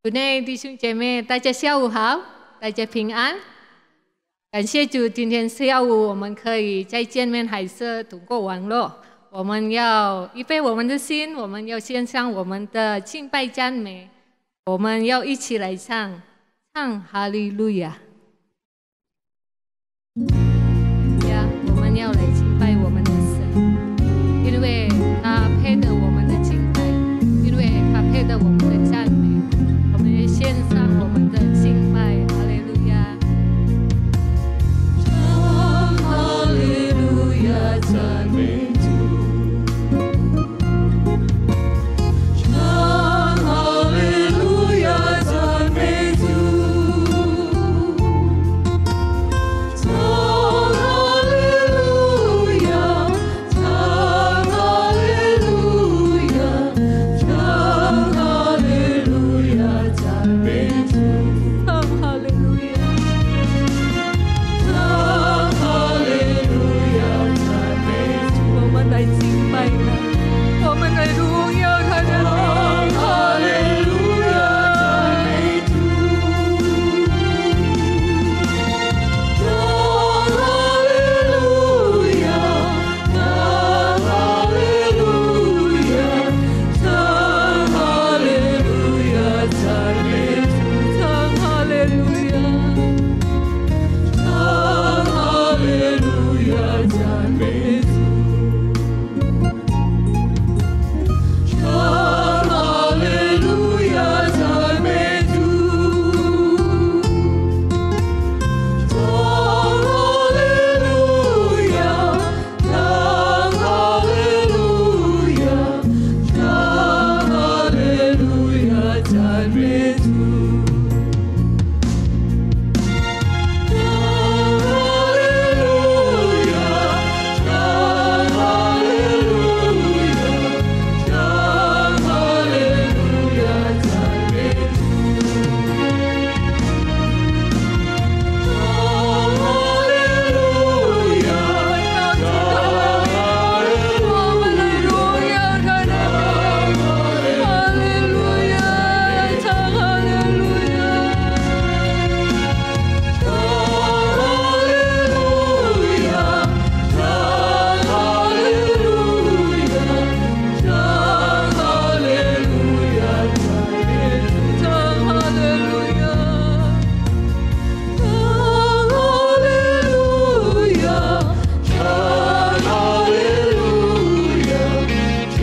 主内弟兄姐妹，大家下午好，大家平安。感谢主，今天下午我们可以再见面，还是通过网络。我们要预备我们的心，我们要献上我们的敬拜赞美，我们要一起来唱哈利路亚。我们要来敬拜我们的神，因为他配得我们的敬拜，因为他配得我们的赞美。我们也献上我们的敬拜，哈利路亚，唱哈利路亚，赞美主，唱哈利路亚，赞美主，唱哈利路亚，唱哈利路亚，唱哈利路亚，赞美主，唱哈利路亚，唱哈利路亚，赞美主。我们来敬拜他，我们来荣耀他的名，哈利路亚，赞美主，唱哈利路亚，唱哈利路亚，唱哈利路亚，赞美主，唱哈利路亚，唱哈利路亚，赞美主，唱哈利路亚，赞美主，唱哈利路亚，唱哈利路亚，唱哈利路亚，赞美主，唱哈利路亚，唱哈利路亚，唱哈利路亚，赞美主，唱哈利路亚，我们来荣耀他的名，哈利路亚，唱哈利路亚，唱哈利路亚，唱哈利路亚，唱哈利路亚，赞美主，唱哈利路亚，唱哈利路亚，唱哈利路亚，唱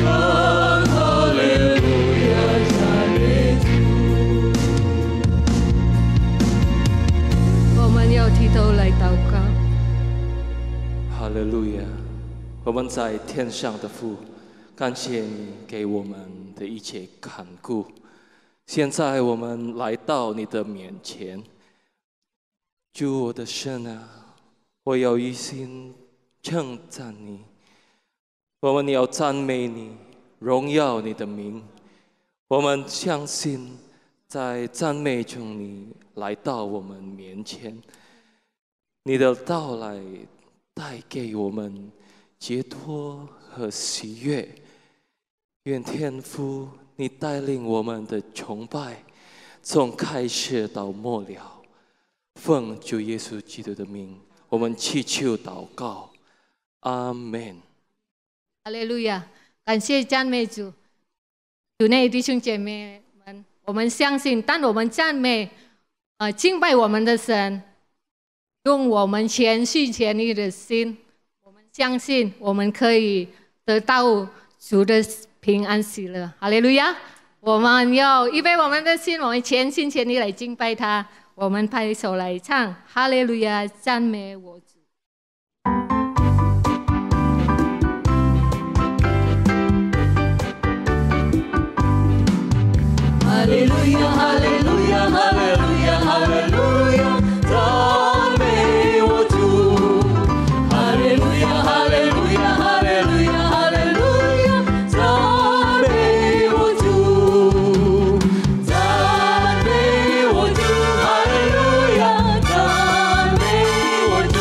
哈利路亚，赞美主。我们要低头来祷告。哈利路亚！我们在天上的父，感谢你给我们的一切看顾。现在我们来到你的面前，主我的神啊，我要一心称赞你，我们要赞美你，荣耀你的名。我们相信，在赞美中你来到我们面前，你的到来带给我们解脱和喜悦。愿天父你带领我们的崇拜，从开始到末了。奉主耶稣基督的名，我们祈求祷告，阿门。哈利路亚！感谢赞美主，主内弟兄姐妹们，我们相信，当我们赞美、敬拜我们的神，用我们全心全意的心，我们相信我们可以得到主的平安喜乐。哈利路亚！我们要预备我们的心，我们全心全意来敬拜他。我们拍手来唱哈利路亚，赞美我主。哈利路亚，哈利路亚，哈利路亚，哈利路亚，赞美我主。哈利路亚，哈利路亚，哈利路亚，哈利路亚，赞美我主，赞美我主。哈利路亚，赞美我主。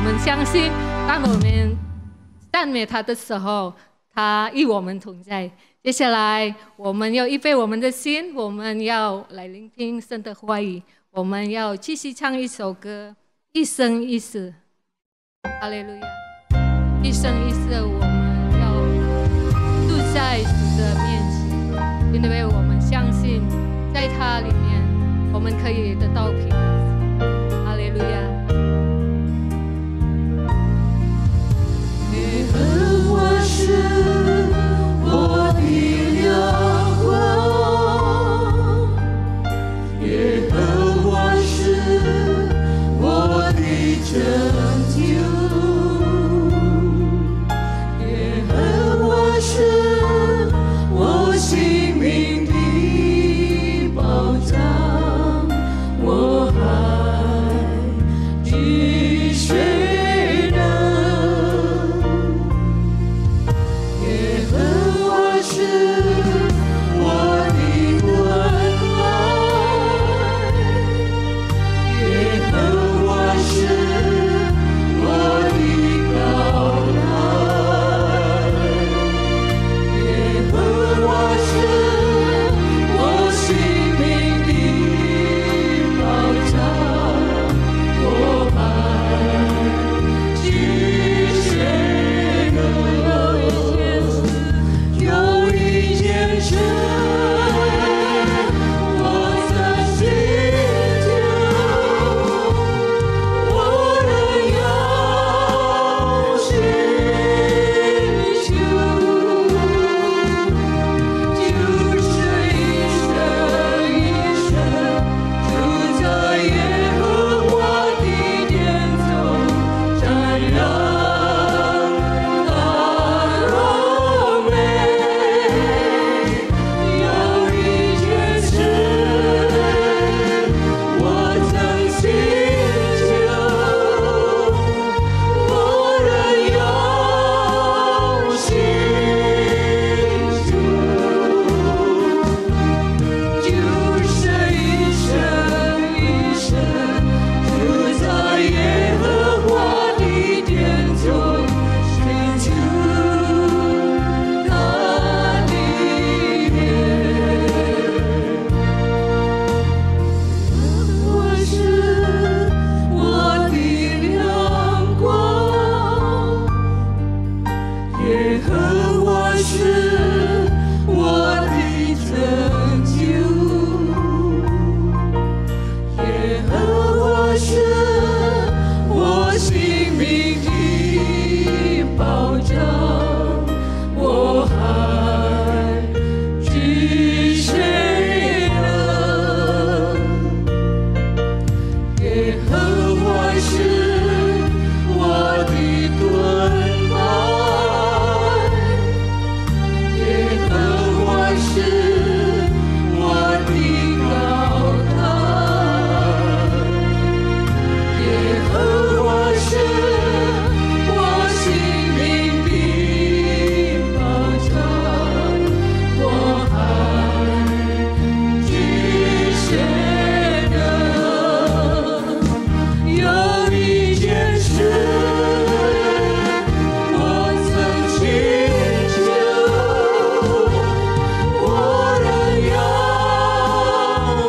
们相信，当我们赞美他的时候，他与我们同在。接下来，我们要预备我们的心，我们要来聆听神的话语。我们要继续唱一首歌，一生一世。哈利路亚！一生一世，我们要住在主的面前，因为我们相信，在他里面，我们可以得到平安。哈利路亚！耶和华是我的亮光，耶和华是我的拯救，耶和华是我性命的保障，我还惧谁呢？耶和华是我的盾牌，耶和华是我的高台，耶和华是我性命的保障，我还惧谁呢？有一件事，我在心中，我仍要寻求，就是一生一世住在耶和华的殿中，瞻仰他荣美。有一件事，我曾寻求，我仍要寻求，就是一生一世住在耶和华的殿中，寻求他的面。我是我的亮光，耶和华是我的拯救，耶和华是我性命的保障，我还惧谁呢？耶和华是我的盾牌，耶和华是我的高台，耶和华是我性命的保障，我还惧谁呢？有一件事，我曾寻求，我仍要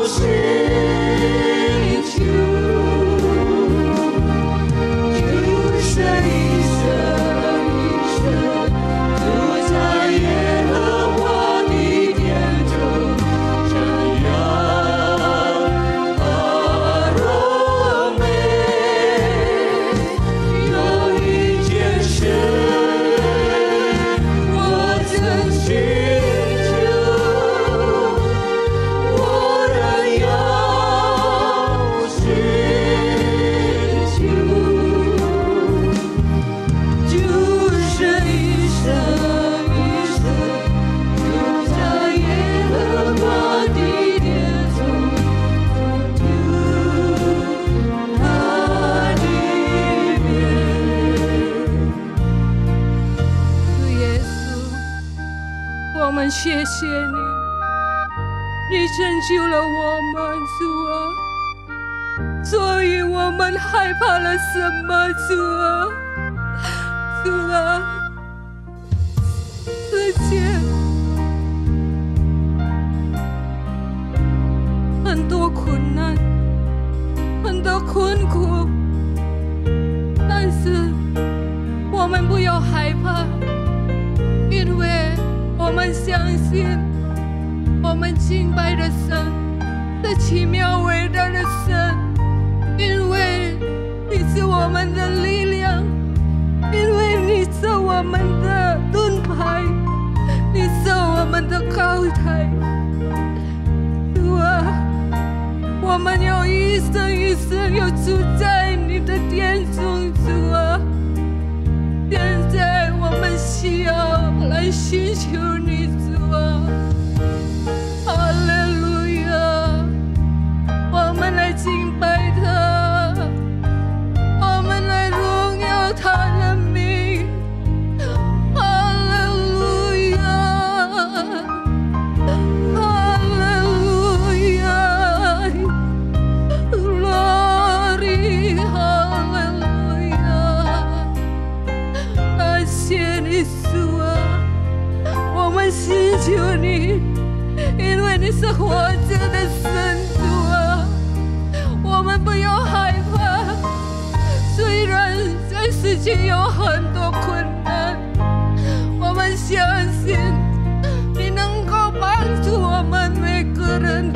寻求，就是一生一世住在耶和华的殿中，瞻仰他荣美。有一件事，我曾寻求，我仍要寻求，就是一生一世住在耶和华的殿中，求他的面。主耶稣，我们谢谢你，你拯救了我们，主啊！所以我们害怕了什么？主啊，主啊，世界很多困难，很多困苦，但是我们不要害怕，因为我们相信我们敬拜的神是奇妙伟大的神，因为你是我们的力量，因为你是我们的盾牌，你是我们的高台。主啊，我们要一生一生要住在你的殿中。主啊，现在我们需要来寻求你。主啊，哈利路亚，我们来敬拜他，我们来荣耀他的名。哈利路亚，哈利路亚，Glory， 哈利路亚，感谢你主啊，我们寻求你，因为你是活着的神。主啊，我们不要害怕，虽然在世界有很多困难，我们相信你能够帮助我们每个人。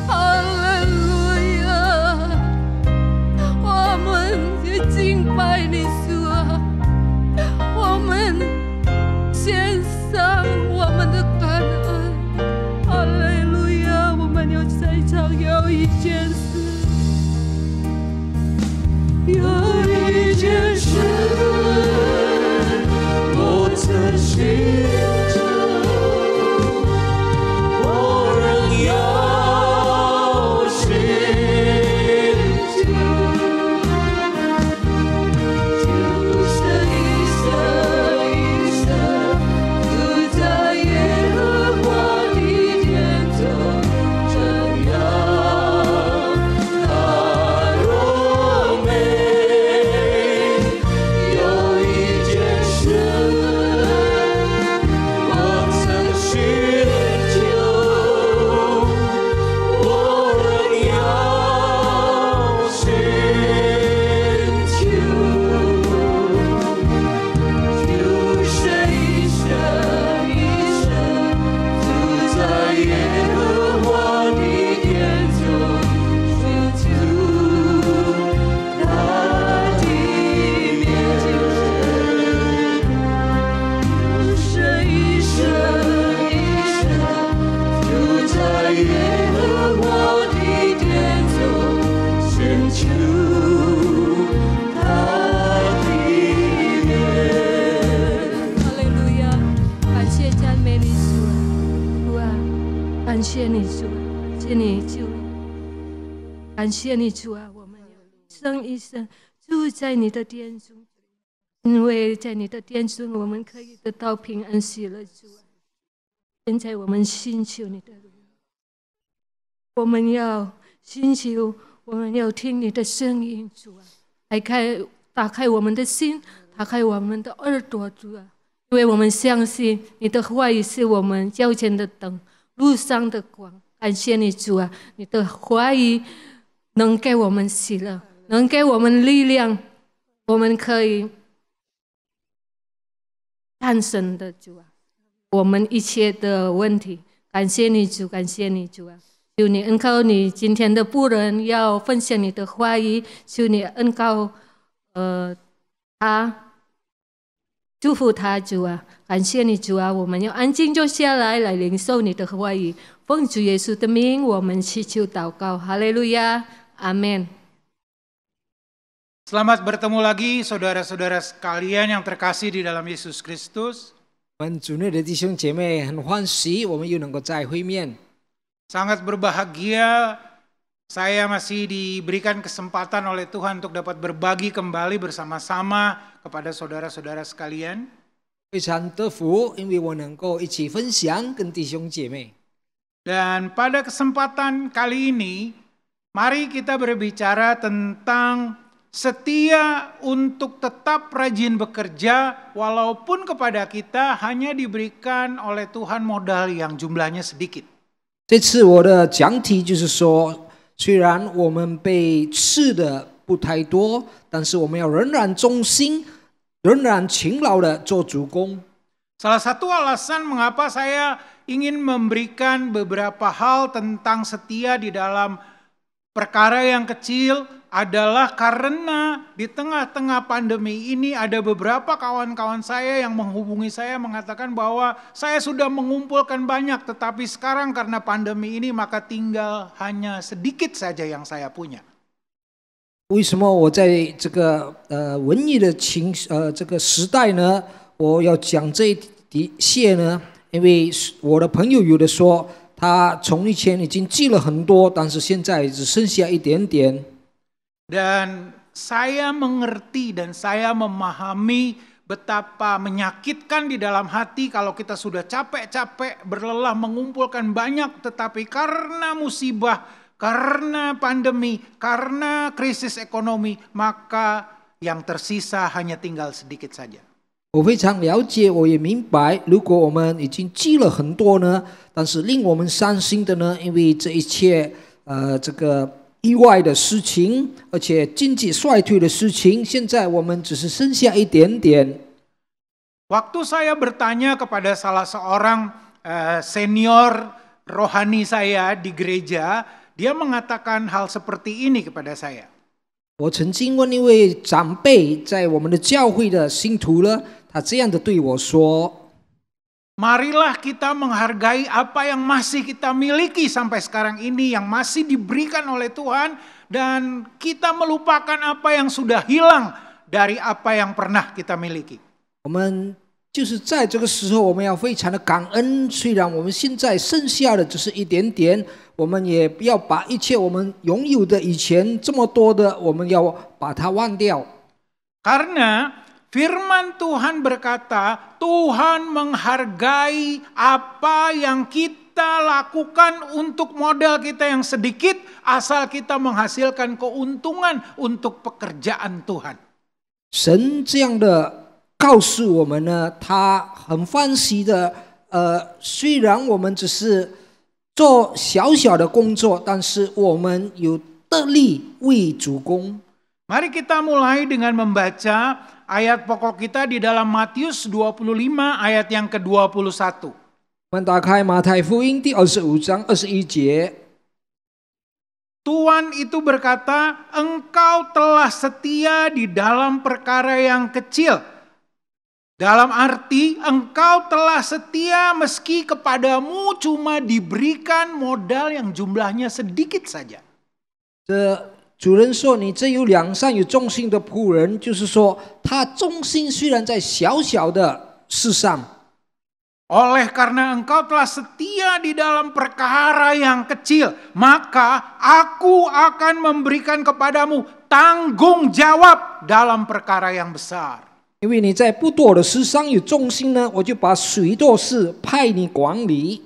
哈利路亚，我们也敬拜你。主啊，我们献上我们的感恩。哈利路亚，我们要在场有一件事，有一件事，我曾寻求，我仍要寻求，就是一生一生住在耶和华的殿中，这样他荣美。有一件事，我曾寻求，我仍要寻求，就是一生一生住在耶和华的殿中，寻求他的面。就是一生一生住在耶和华的殿中，寻求他的面。哈利路亚，感谢赞美你主啊，主啊，感谢你主啊，感谢你主，感谢你主啊，我们要一生一生住在你的殿中，因为在你的殿中我们可以得到平安喜乐。主啊，现在我们寻求你的荣耀，我们要寻求，我们要听你的声音。主啊，打开我们的心，打开我们的耳朵。主啊，因为我们相信你的话语是我们脚前的灯，路上的光。感谢你主啊，你的话语能给我们喜乐，能给我们力量，我们可以战胜的。主啊，我们一切的问题。感谢你主，感谢你主啊，求你恩膏你今天的仆人要分享你的话语，求你恩膏他，祝福他。主啊，感谢你主啊，我们要安静坐下来领受你的话语，奉主耶稣的名我们祈求祷告，哈利路亚，阿门。 Selamat bertemu lagi saudara-saudara sekalian yang terkasih di dalam Yesus Kristus. 我们主内的弟兄姐妹很欢喜，我们又能够再会面。 Sangat berbahagia saya masih diberikan kesempatan oleh Tuhan untuk dapat berbagi kembali bersama-sama kepada saudara-saudara sekalian. 非常得福，因为我能够一起分享跟弟兄姐妹。 Dan pada kesempatan kali ini Mari kita berbicara tentang setia untuk tetap rajin bekerja walaupun kepada kita hanya diberikan oleh Tuhan modal yang jumlahnya sedikit. 这次我的讲题就是说，虽然我们被赐的不太多，但是我们要仍然忠心，仍然勤劳的做主工。 Salah satu alasan mengapa saya ingin memberikan beberapa hal tentang setia di dalam perkara yang kecil adalah karena di tengah-tengah pandemi ini ada beberapa kawan-kawan saya yang menghubungi saya mengatakan bahwa saya sudah mengumpulkan banyak tetapi sekarang karena pandemi ini maka tinggal hanya sedikit saja yang saya punya. 为什么我在这个文艺的这个时代呢，我要讲这一些呢？因为我的朋友有的说，他从以前已经寄了很多，但是现在只剩下一点点。 Dan saya mengerti dan saya memahami betapa menyakitkan di dalam hati kalau kita sudah capek-capek berlelah mengumpulkan banyak tetapi karena musibah, karena pandemi, karena krisis ekonomi maka yang tersisa hanya tinggal sedikit saja. 我非常了解，我也明白，如果我们已经积了很多呢，但是令我们伤心的呢，因为这一切这个意外的事情，而且经济衰退的事情，现在我们只是剩下一点点。 Waktu saya bertanya kepada salah seorang senior rohani saya di gereja, dia mengatakan hal seperti ini kepada saya. 我曾经问一位长辈，在我们的教会的信徒呢，他这样的对我说。 Marilah kita menghargai apa yang masih kita miliki sampai sekarang ini, yang masih diberikan oleh Tuhan, dan kita melupakan apa yang sudah hilang dari apa yang pernah kita miliki. 我们就是在这个时候，我们要非常的感恩。虽然我们现在剩下的只是一点点，我们也不要把一切我们拥有的以前这么多的，我们要把它忘掉。 Karena Firman Tuhan berkata, Tuhan menghargai apa yang kita lakukan untuk modal kita yang sedikit, asal kita menghasilkan keuntungan untuk pekerjaan Tuhan. 神这样的告诉我们呢，他很欢喜的，虽然我们只是做小小的工作，但是我们有得力为主工。 Mari kita mulai dengan membaca ayat pokok kita di dalam Matius 25 ayat yang ke-21. 我们打开马太福音第25章21节。 Tuhan itu berkata, engkau telah setia di dalam perkara yang kecil. Dalam arti engkau telah setia meski kepadamu cuma diberikan modal yang jumlahnya sedikit saja. 主人说：“你这有良善有忠心的仆人，就是说，他忠心虽然在小小的事上。 Oleh karena engkau telah setia di dalam perkara yang kecil, maka aku akan memberikan kepadamu tanggung jawab dalam perkara yang besar. 因为你在不多的事上有忠心呢，我就把许多事派你管理。”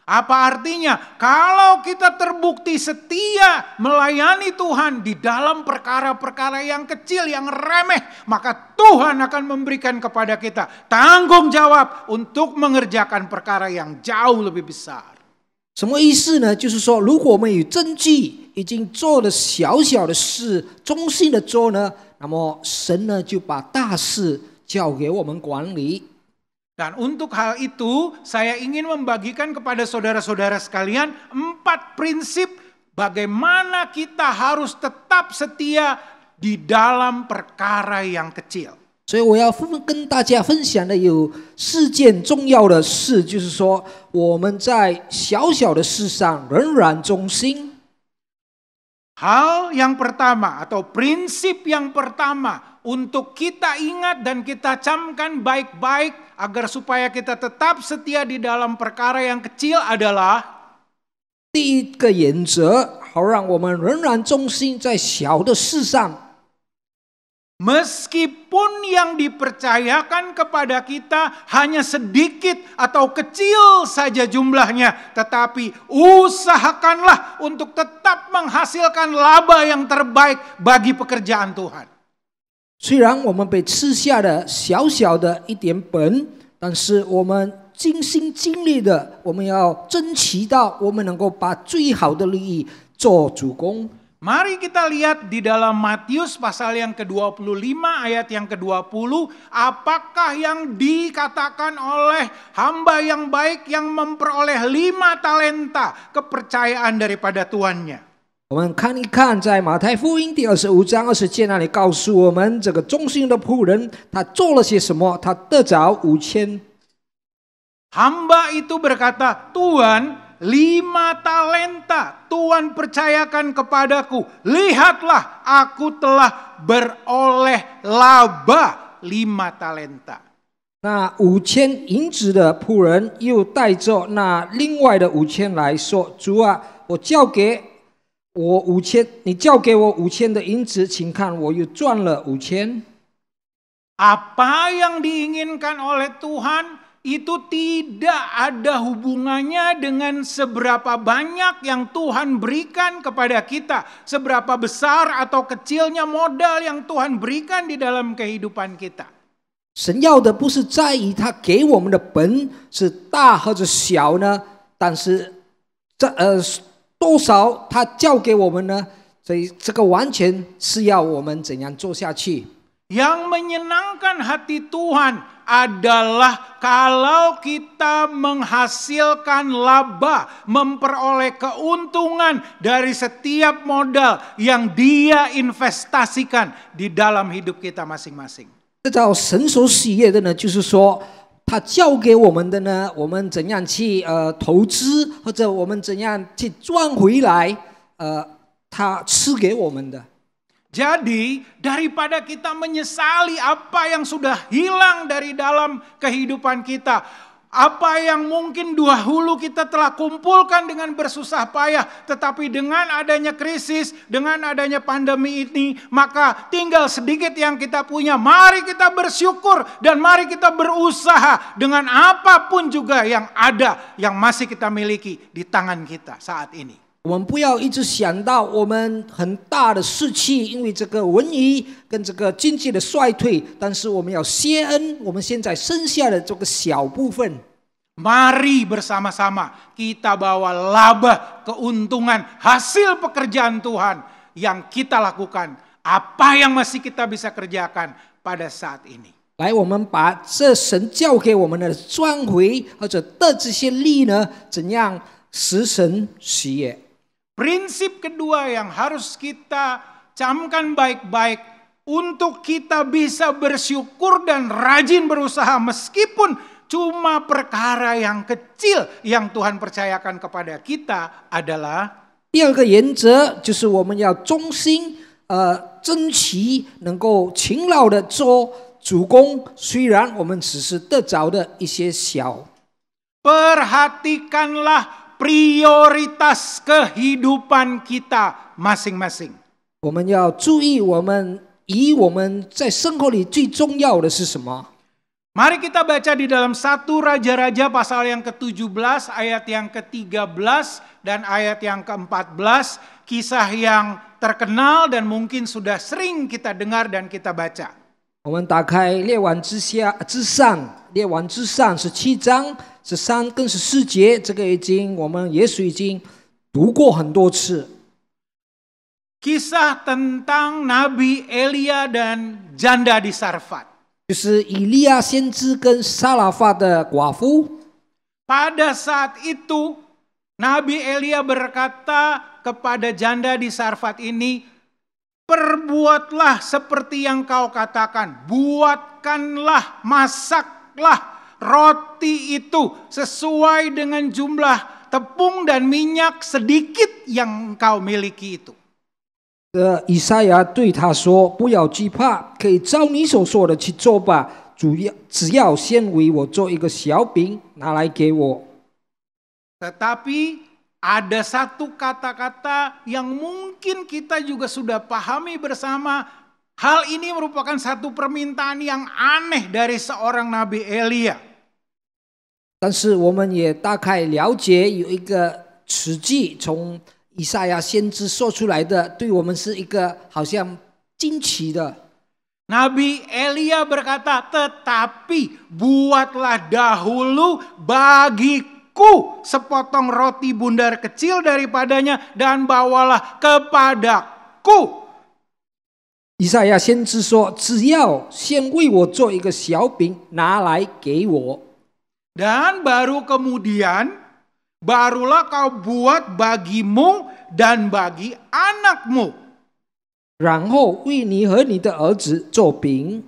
Apa artinya? Kalau kita terbukti setia melayani Tuhan di dalam perkara-perkara yang kecil, yang remeh, maka Tuhan akan memberikan kepada kita tanggung jawab untuk mengerjakan perkara yang jauh lebih besar. 什么意思呢？就是说，如果我们有证据，已经做了小小的事，忠心的做呢，那么神呢就把大事交给我们管理。 Dan untuk hal itu, saya ingin membagikan kepada saudara-saudara sekalian 4 prinsip bagaimana kita harus tetap setia di dalam perkara yang kecil. 所以我要跟大家分享的有4件重要的事，就是说我们在小小的事上仍然忠心。 Hal yang pertama atau prinsip yang pertama untuk kita ingat dan kita camkan baik-baik agar supaya kita tetap setia di dalam perkara yang kecil adalah 第一个原则，好让我们仍然忠心在小的事上。Meskipun yang dipercayakan kepada kita hanya sedikit atau kecil saja jumlahnya, tetapi usahakanlah untuk tetap menghasilkan laba yang terbaik bagi pekerjaan Tuhan. 虽然我们被赐下的小小的一点本，但是我们尽心尽力的，我们要争取到我们能够把最好的利益做主公。 Mari kita lihat di dalam Matius pasal yang ke-25 ayat yang ke-20. Apakah yang dikatakan oleh hamba yang baik yang memperoleh 5 talenta kepercayaan daripada tuannya. 我们看一看，在马太福音第25章20节那里告诉我们，这个忠心的仆人他做了些什么？他得着5000。 Hamba itu berkata, Tuhan, 5 talenta Tuhan percayakan kepadaku. Lihatlah, aku telah beroleh laba 5 talenta. 那5000银子的仆人又带着那另外的5000来说：“主啊，我交给我5000，你交给我5000的银子，请看，我又赚了5000。” Apa yang diinginkan oleh Tuhan itu tidak ada hubungannya dengan seberapa banyak yang Tuhan berikan kepada kita, seberapa besar atau kecilnya modal yang Tuhan berikan di dalam kehidupan kita. 神要的不是在于他给我们的本是大或者小呢，但是多少他交给我们呢？所以这个完全是要我们怎样做下去。 Yang menyenangkan hati Tuhan adalah kalau kita menghasilkan laba, memperoleh keuntungan dari setiap modal yang Dia investasikan di dalam hidup kita masing-masing. 这叫神所喜悦的呢，就是说他交给我们的呢，我们怎样去投资，或者我们怎样去赚回来，他赐给我们的。 Jadi daripada kita menyesali apa yang sudah hilang dari dalam kehidupan kita, apa yang mungkin dahulu kita telah kumpulkan dengan bersusah payah, tetapi dengan adanya krisis, dengan adanya pandemi ini, maka tinggal sedikit yang kita punya. Mari kita bersyukur dan mari kita berusaha dengan apapun juga yang ada, yang masih kita miliki di tangan kita saat ini. 我们不要一直想到我们很大的士气，因为这个瘟疫跟这个经济的衰退，但是我们要谢恩，我们现在剩下的这个小部分。 Mari bersama-sama kita bawa laba, keuntungan, hasil pekerjaan Tuhan yang kita lakukan. Apa yang masih kita bisa kerjakan pada saat ini. 来，我们把这神交给我们的赚回或者的这些利呢，怎样使神喜悦？ Prinsip kedua yang harus kita camkan baik-baik untuk kita bisa bersyukur dan rajin berusaha meskipun cuma perkara yang kecil yang Tuhan percayakan kepada kita adalah 第二个原则就是我们要忠心，争取能够勤劳的做主公，虽然我们只是得着的一些小。 Perhatikanlah prioritas kehidupan kita masing-masing. 我们要注意，我们在生活里最重要的是什么？ Mari kita baca di dalam 1 Raja-Raja pasal yang ke-17 ayat yang ke-13 dan ayat yang ke-14, kisah yang terkenal dan mungkin sudah sering kita dengar dan kita baca. 我们打开列王之上17章13跟14节，这个我们也许已经读过很多次。 Kisah tentang Nabi Elia dan janda di Sarfat. 就是以利亚先知跟撒拉法的寡妇。 Pada saat itu Nabi Elia berkata kepada janda di Sarfat ini, perbuatlah seperti yang kau katakan, buatkanlah, masaklah roti itu sesuai dengan jumlah tepung dan minyak sedikit yang engkau miliki itu. 以赛亚对他说：“不要惧怕，可以照你所说的去做吧。只要先为我做一个小饼，拿来给我。” Tetapi ada satu kata-kata yang mungkin kita juga sudah pahami bersama, Hal ini merupakan satu permintaan yang aneh dari seorang Nabi Elia. 但是我们也大概了解有一个词句从以赛亚先知说出来的，对我们是一个好像惊奇的。 Nabi Elia berkata, tetapi buatlah dahulu bagiku sepotong roti bundar kecil daripadanya dan bawalah kepadaku. 以赛亚先知说：“只要先为我做一个小饼，拿来给我。” Dan baru kemudian, barulah kau buat bagimu dan bagi anakmu. 然后为你和你的儿子做饼。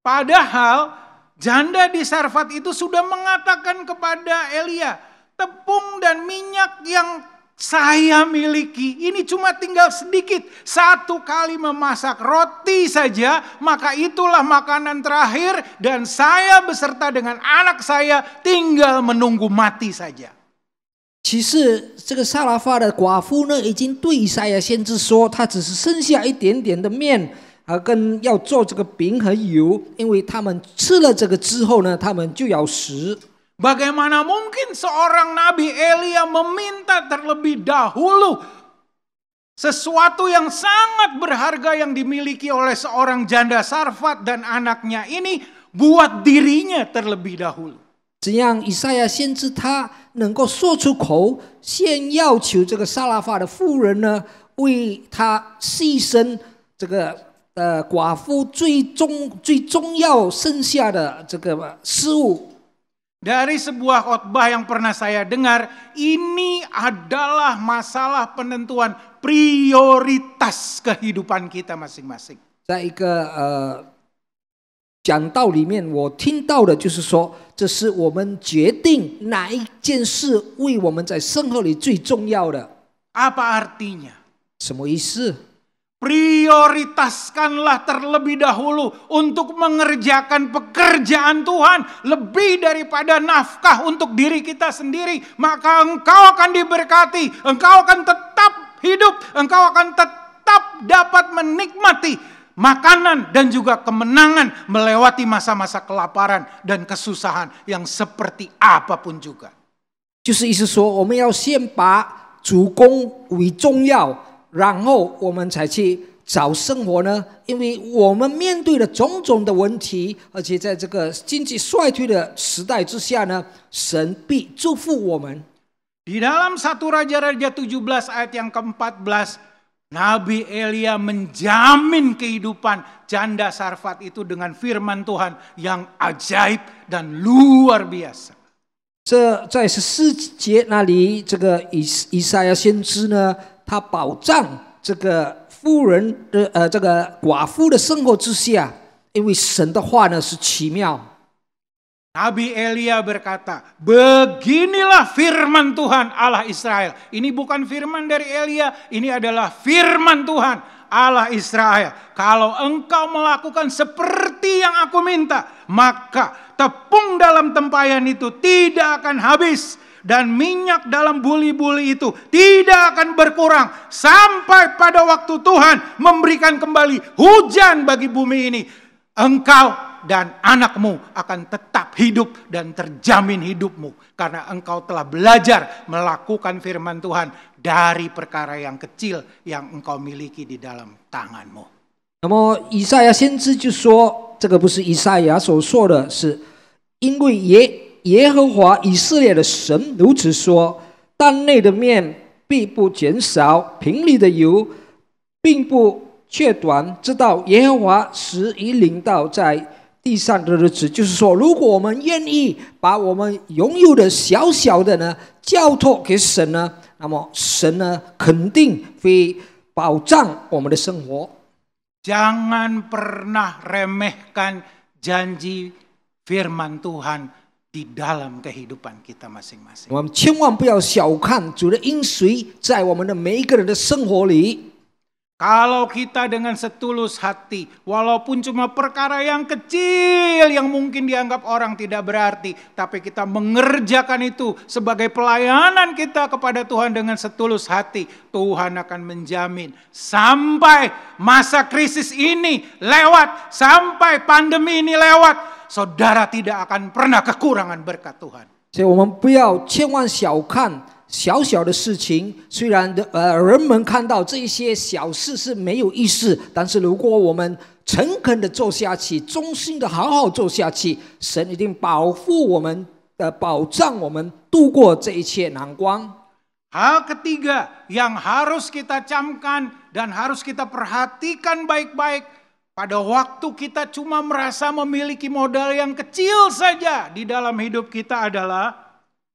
Padahal janda di Sarfat itu sudah mengatakan kepada Elia, tepung dan minyak yang saya miliki ini cuma tinggal sedikit. 1 kali memasak roti saja, maka itulah makanan terakhir dan saya beserta dengan anak saya tinggal menunggu mati saja. 其实这个撒拉法的寡妇呢，已经对以赛亚先知说，她只是剩下一点点的面跟要做这个饼和油，因为他们吃了这个之后呢，他们就要死。 Bagaimana mungkin seorang Nabi Elia meminta terlebih dahulu sesuatu yang sangat berharga yang dimiliki oleh seorang janda Sarfat dan anaknya ini buat dirinya terlebih dahulu. 怎样以赛亚先知他能够说出口，先要求这个撒拉法的妇人呢，为他牺牲这个寡妇最重要剩下的这个事物。 Dari sebuah khotbah yang pernah saya dengar, ini adalah masalah penentuan prioritas kehidupan kita masing-masing. 在一个讲道里面，我听到的就是说，这是我们决定哪一件事为我们在生活里最重要的。 Apa artinya? 什么意思？ Prioritaskanlah terlebih dahulu untuk mengerjakan pekerjaan Tuhan lebih daripada nafkah untuk diri kita sendiri. Maka engkau akan diberkati, engkau akan tetap hidup, engkau akan tetap dapat menikmati makanan dan juga kemenangan melewati masa-masa kelaparan dan kesusahan yang seperti apapun juga. 就是意思说，我们要先把主攻为重要。 然后我们才去找生活呢，因为我们面对了种种的问题，而且在这个经济衰退的时代之下呢，神必祝福我们。 Di dalam 1 Raja-Raja 17 ayat yang ke-14, Nabi Elia menjamin kehidupan janda Sarfat itu dengan firman Tuhan yang ajaib dan luar biasa. 这在14节那里，这个以赛亚先知呢，他保障这个妇人的这个寡妇的生活之下，因为神的话呢是奇妙。 Nabi Elia berkata, beginilah firman Tuhan Allah Israel. Ini bukan firman dari Elia, ini adalah firman Tuhan Allah Israel. Kalau engkau melakukan seperti yang aku minta, maka tepung dalam tempayan itu tidak akan habis. Dan minyak dalam buli-buli itu tidak akan berkurang. Sampai pada waktu Tuhan memberikan kembali hujan bagi bumi ini. Engkau dan anakmu akan tetap hidup dan terjamin hidupmu. Karena engkau telah belajar melakukan firman Tuhan dari perkara yang kecil yang engkau miliki di dalam tanganmu. 那么以赛亚先知就说，这个不是以赛亚所说的，是因为耶和华以色列的神如此说：担内的面必不减少，瓶里的油并不缺短，直到耶和华使已领到在地上的日子。就是说，如果我们愿意把我们拥有的小小的呢交托给神呢，那么神呢肯定会保障我们的生活。 Jangan pernah remehkan janji firman Tuhan di dalam kehidupan kita masing-masing. 我们千万不要小看主的应许在我们的每一个人的生活里。Kalau kita dengan setulus hati, walaupun cuma perkara yang kecil yang mungkin dianggap orang tidak berarti, tapi kita mengerjakan itu sebagai pelayanan kita kepada Tuhan dengan setulus hati, Tuhan akan menjamin sampai masa krisis ini lewat, sampai pandemi ini lewat, saudara tidak akan pernah kekurangan berkat Tuhan. 所以我们不要千万小看小小的事情，虽然人们看到这些小事是没有意思，但是如果我们诚恳的做下去，忠心的好好做下去，神一定保护我们，保障我们度过这一切难关。 Hal ketiga yang harus kita camkan dan harus kita perhatikan baik-baik pada waktu kita cuma merasa memiliki modal yang kecil saja di dalam hidup kita adalah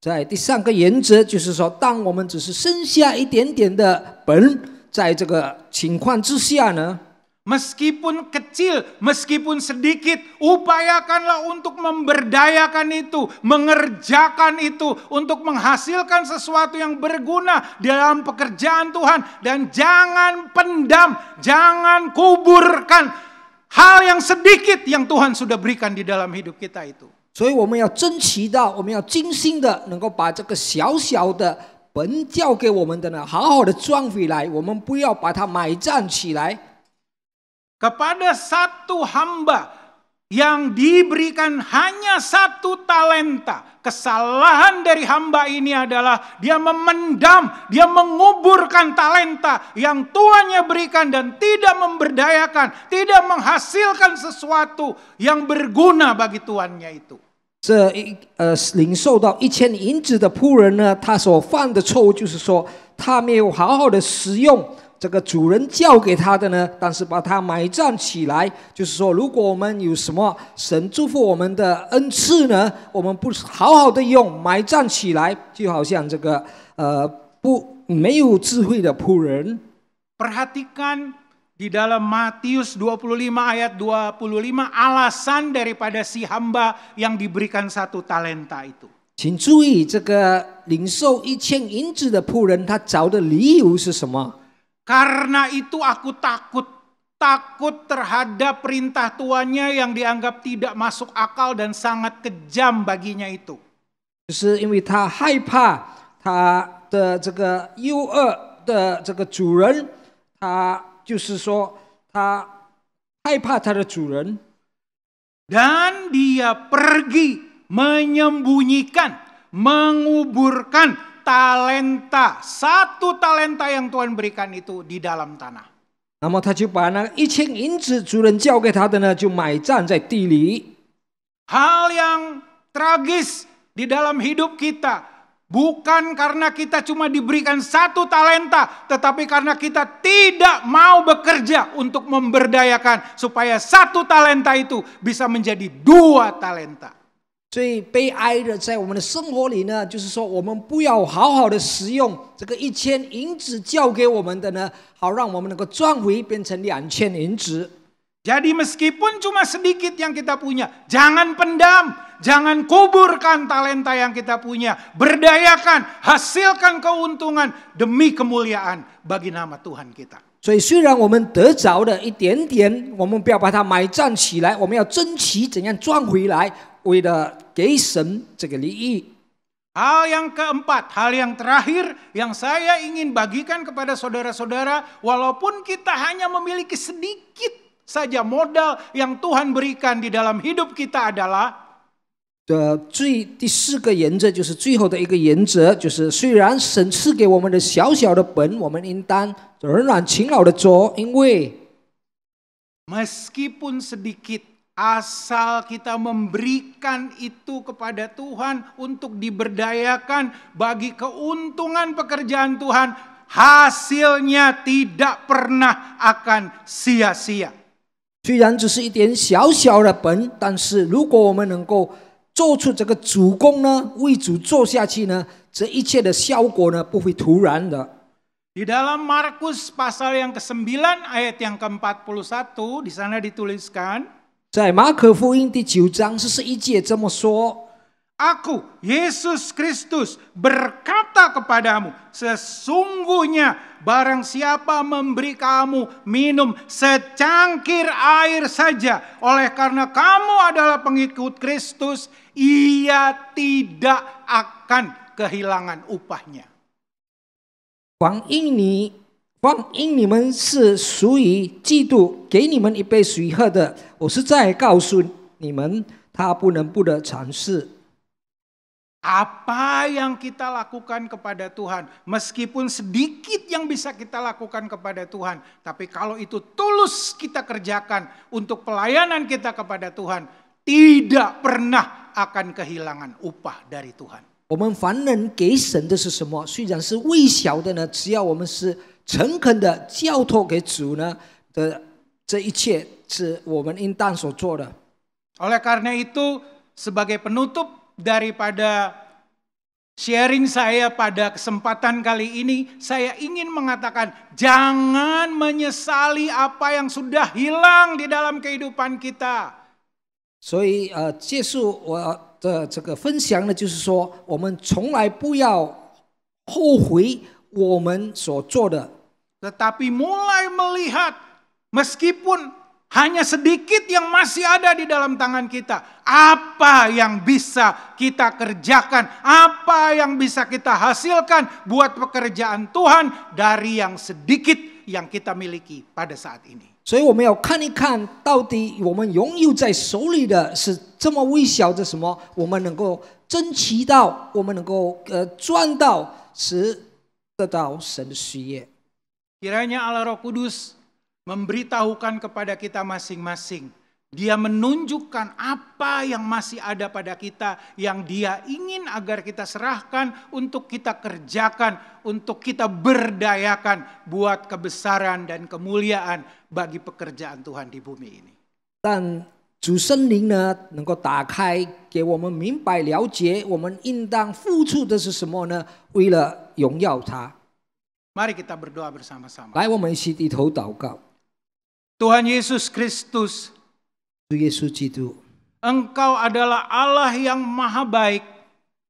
在第三个原则就是说，当我们只是剩下一点点的本，在这个情况之下呢， meskipun kecil, meskipun sedikit, upayakanlah untuk memberdayakan itu, mengerjakan itu, untuk menghasilkan sesuatu yang berguna dalam pekerjaan Tuhan. Dan jangan pendam, jangan kuburkan hal yang sedikit yang Tuhan sudah berikan di dalam hidup kita itu. 所以我们要珍惜到，我们要精心的能够把这个小小的本交给我们的呢，好好的赚回来，我们不要把它埋葬起来。 Kepada satu hamba yang diberikan hanya satu talenta, kesalahan dari hamba ini adalah dia memendam, dia menguburkan talenta yang Tuhannya berikan dan tidak memberdayakan, tidak menghasilkan sesuatu yang berguna bagi Tuhannya itu. 这领受到1000银子的仆人呢，他所犯的错误就是说，他没有好好的使用这个主人交给他的呢，但是把它埋葬起来。就是说，如果我们有什么神祝福我们的恩赐呢，我们不好好的用，埋葬起来，就好像这个没有智慧的仆人。 Perhatikan di dalam Matius 25 ayat 25 alasan daripada si hamba yang diberikan satu talenta itu. 请注意，这个领受1000银子的仆人，他找的理由是什么？ Karena itu aku takut terhadap perintah tuannya yang dianggap tidak masuk akal dan sangat kejam baginya itu. 就是因为他害怕他的这个诱恶的这个主人，他就是说他害怕他的主人。 Dan dia pergi menyembunyikan, menguburkan talenta, satu talenta yang Tuhan berikan itu di dalam tanah. 那么他就把那1000银子主人交给他的呢，就埋葬在地里。 Hal yang tragis di dalam hidup kita bukan karena kita cuma diberikan satu talenta, tetapi karena kita tidak mau bekerja untuk memberdayakan supaya satu talenta itu bisa menjadi 2 talenta. 最悲哀的，在我们的生活里呢，就是说我们不要好好的使用这个1000银子交给我们的呢，好让我们能够赚回变成2000银子。 Jadi meskipun cuma sedikit yang kita punya, jangan pendam, jangan kuburkan talenta yang kita punya. Berdayakan, hasilkan keuntungan demi kemuliaan bagi nama Tuhan kita. 所以虽然我们得着的一点点，我们不要把它埋葬起来，我们要珍惜怎样赚回来，为了给神这个利益。 Hal yang keempat, hal yang terakhir yang saya ingin bagikan kepada saudara-saudara, walaupun kita hanya memiliki sedikit saja modal yang Tuhan berikan di dalam hidup kita adalah 第4个原则就是最后的一个原则，就是虽然神赐给我们的小小的本，我们应当仍然勤劳的做，因为 meskipun sedikit, asal kita memberikan itu kepada Tuhan untuk diberdayakan bagi keuntungan pekerjaan Tuhan, hasilnya tidak pernah akan sia-sia. 虽然只是一点小小的本，但是如果我们能够做出这个主攻呢，为主做下去呢，这一切的效果呢，不会突然的。 Di dalam Markus pasal yang ke-9 ayat yang ke-41 di sana dituliskan, 在马可福音第9章41节这么说。Aku, Yesus Kristus, berkata kepadamu, sesungguhnya barang siapa memberi kamu minum secangkir air saja, oleh karena kamu adalah pengikut Kristus, ia tidak akan kehilangan upahnya. 光因你们是属于基督，给你们一杯水喝的。我是在告诉你们，他不能不得尝试。 Apa yang kita lakukan kepada Tuhan, meskipun sedikit yang bisa kita lakukan kepada Tuhan, tapi kalau itu tulus kita kerjakan untuk pelayanan kita kepada Tuhan, tidak pernah akan kehilangan upah dari Tuhan. 我们凡人给神的是什么？虽然是微小的呢，只要我们是诚恳的交托给主呢的，这一切是我们应当所做的。 Oleh karena itu, sebagai penutup daripada sharing saya pada kesempatan kali ini, saya ingin mengatakan jangan menyesali apa yang sudah hilang di dalam kehidupan kita. 所以结束我的这个分享呢，就是说我们从来不要后悔我们所做的， Tetapi mulai melihat meskipun hanya sedikit yang masih ada di dalam tangan kita, apa yang bisa kita kerjakan, apa yang bisa kita hasilkan buat pekerjaan Tuhan dari yang sedikit yang kita miliki pada saat ini. 所以我们要看一看到底我们拥有在手里的是这么微小的什么，我们能够争取到，我们能够赚到，使得到神的事业。 Kiranya Allah Roh Kudus memberitahukan kepada kita masing-masing. Dia menunjukkan apa yang masih ada pada kita, yang Dia ingin agar kita serahkan untuk kita kerjakan, untuk kita berdayakan buat kebesaran dan kemuliaan bagi pekerjaan Tuhan di bumi ini. 但主圣灵呢，能够打开，给我们明白了解，我们应当付出的是什么呢？为了荣耀他。 Mari kita berdoa bersama-sama. 来，我们一起低头祷告。 Tuhan Yesus Kristus, 主耶稣基督， Engkau adalah Allah yang maha baik.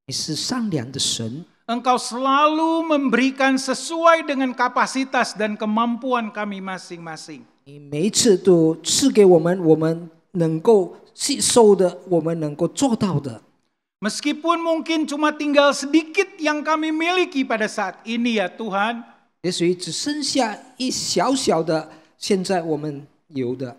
你是善良的神， Engkau selalu memberikan sesuai dengan kapasitas dan kemampuan kami masing-masing. 你每一次都赐给我们，我们能够吸收的，我们能够做到的。 Meskipun mungkin cuma tinggal sedikit yang kami miliki pada saat ini ya Tuhan. 也许只剩下一小小的，现在我们有的。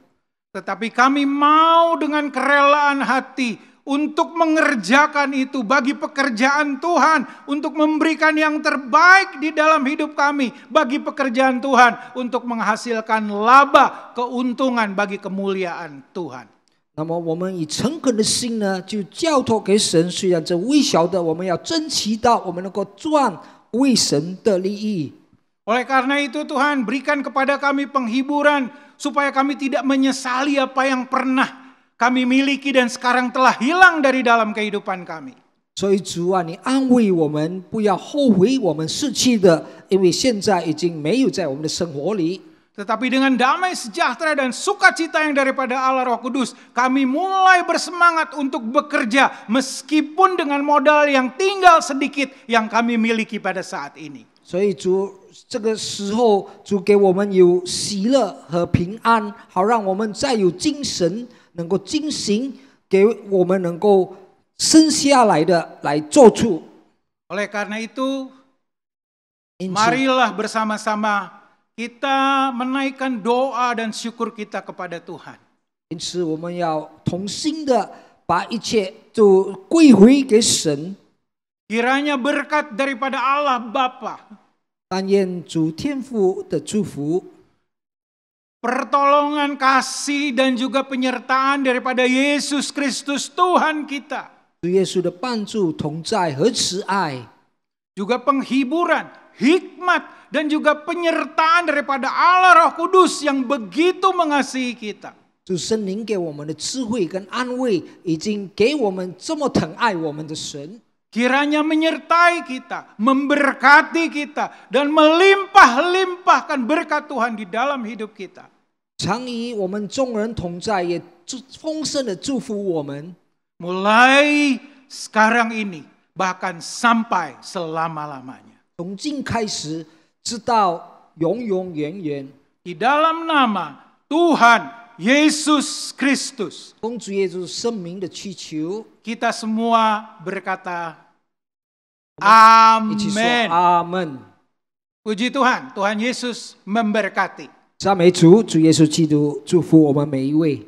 Tetapi kami mau dengan kerelaan hati untuk mengerjakan itu bagi pekerjaan Tuhan. Untuk memberikan yang terbaik di dalam hidup kami bagi pekerjaan Tuhan. Untuk menghasilkan laba, keuntungan bagi kemuliaan Tuhan. 那么我们以诚恳的心呢，就交托给神。虽然这微小的，我们要争取到，我们能够赚为神的利益。 Oleh karena itu Tuhan berikan kepada kami penghiburan supaya kami tidak menyesali apa yang pernah kami miliki dan sekarang telah hilang dari dalam kehidupan kami. 所以主啊，你安慰我们，不要后悔我们失去的，因为现在已经没有在我们的生活里。 Tetapi dengan damai sejahtera dan sukacita yang daripada Allah Roh Kudus, kami mulai bersemangat untuk bekerja meskipun dengan modal yang tinggal sedikit yang kami miliki pada saat ini. 所以主这个时候，主给我们有喜乐和平安，好让我们再有精神，能够进行，给我们能够生下来的来做出。 Oleh karena itu, 因此， marilah bersama-sama kita menaikkan doa dan syukur kita kepada Tuhan. 因此我们要同心的把一切都归回给神。 Kiranya berkat daripada Allah Bapa, 但愿主天父的祝福， pertolongan kasih dan juga penyertaan daripada Yesus Kristus Tuhan kita, 主耶稣的帮助、同在和慈爱， juga penghiburan, hikmat, dan juga penyertaan daripada Allah Roh Kudus yang begitu mengasihi kita. 主圣灵给我们的智慧跟安慰，已经给我们这么疼爱我们的神。 Kiranya menyertai kita, memberkati kita, dan melimpah-limpahkan berkat Tuhan di dalam hidup kita. 常与我们众人同在，也丰盛的祝福我们。 Mulai sekarang ini, bahkan sampai selama-lamanya. 从今开始，直到永永远远。 Di dalam nama Tuhan Yesus Kristus, 奉主耶稣圣名的祈求， kita semua berkata 一起说 Amin. 阿门。 Puji Tuhan, Tuhan Yesus memberkati. 赞美主，主耶稣基督祝福我们每一位。